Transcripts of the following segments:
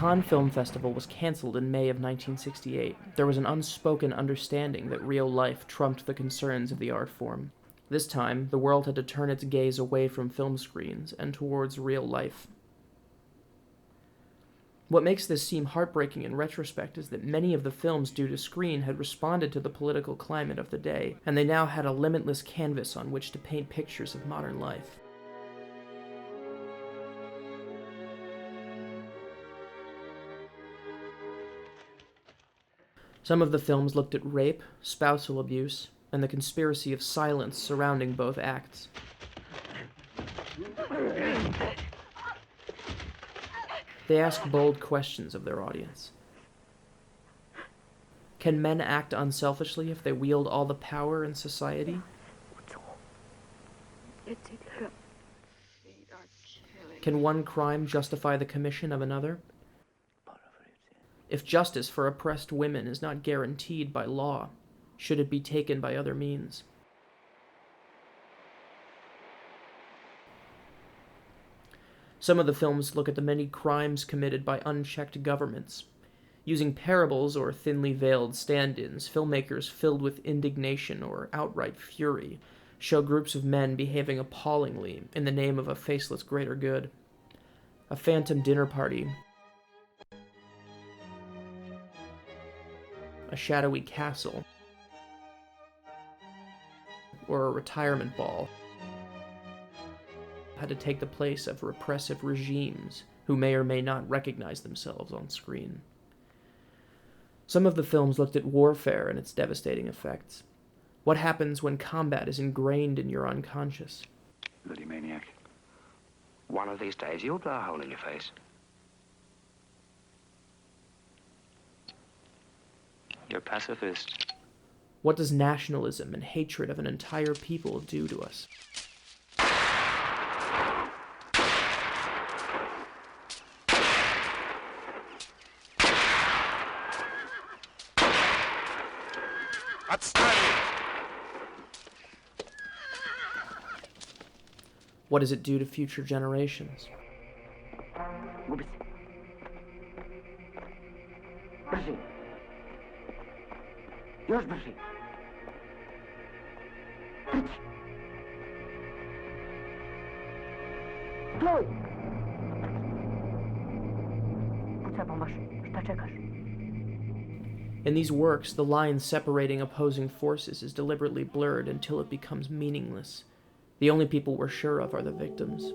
Cannes Film Festival was cancelled in May of 1968. There was an unspoken understanding that real life trumped the concerns of the art form. This time, the world had to turn its gaze away from film screens and towards real life. What makes this seem heartbreaking in retrospect is that many of the films due to screen had responded to the political climate of the day, and they now had a limitless canvas on which to paint pictures of modern life. Some of the films looked at rape, spousal abuse, and the conspiracy of silence surrounding both acts. They ask bold questions of their audience. Can men act unselfishly if they wield all the power in society? Can one crime justify the commission of another? If justice for oppressed women is not guaranteed by law, should it be taken by other means? Some of the films look at the many crimes committed by unchecked governments. Using parables or thinly veiled stand-ins, filmmakers filled with indignation or outright fury show groups of men behaving appallingly in the name of a faceless greater good. A phantom dinner party, a shadowy castle, or a retirement ball had to take the place of repressive regimes who may or may not recognize themselves on screen. Some of the films looked at warfare and its devastating effects. What happens when combat is ingrained in your unconscious? Bloody maniac. One of these days, you'll blow a hole in your face. You're a pacifist. What does nationalism and hatred of an entire people do to us? What does it do to future generations? In these works, the line separating opposing forces is deliberately blurred until it becomes meaningless. The only people we're sure of are the victims.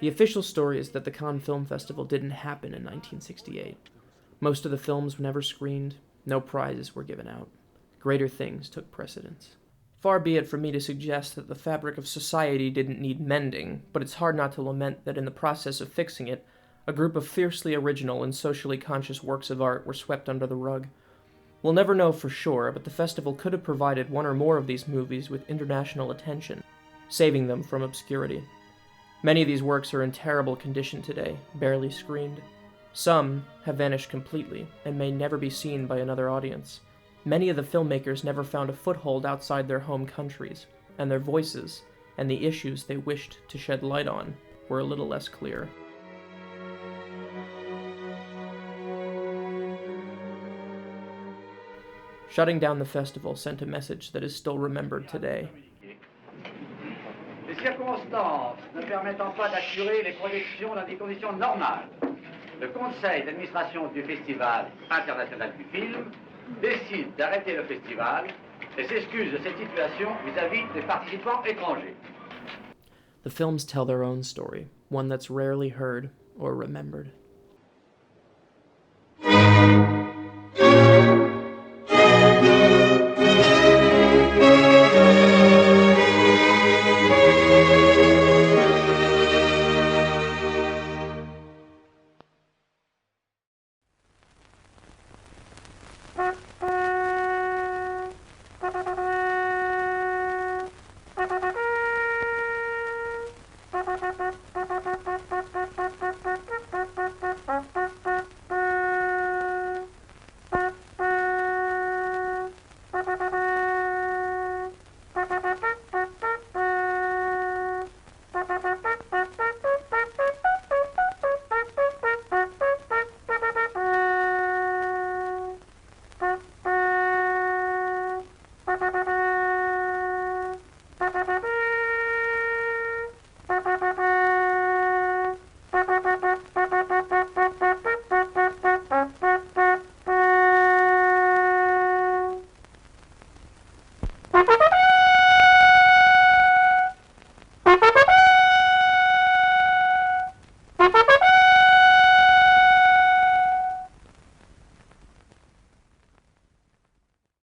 The official story is that the Cannes Film Festival didn't happen in 1968. Most of the films were never screened, no prizes were given out. Greater things took precedence. Far be it from me to suggest that the fabric of society didn't need mending, but it's hard not to lament that in the process of fixing it, a group of fiercely original and socially conscious works of art were swept under the rug. We'll never know for sure, but the festival could have provided one or more of these movies with international attention, saving them from obscurity. Many of these works are in terrible condition today, barely screened. Some have vanished completely and may never be seen by another audience. Many of the filmmakers never found a foothold outside their home countries, and their voices, and the issues they wished to shed light on, were a little less clear. Shutting down the festival sent a message that is still remembered today. Les circonstances ne permettant pas d'assurer les projections dans des conditions normales, le conseil d'administration du Festival international du film décide d'arrêter le festival et s'excuse de cette situation vis-à-vis des participants étrangers. The films tell their own story, one that's rarely heard or remembered.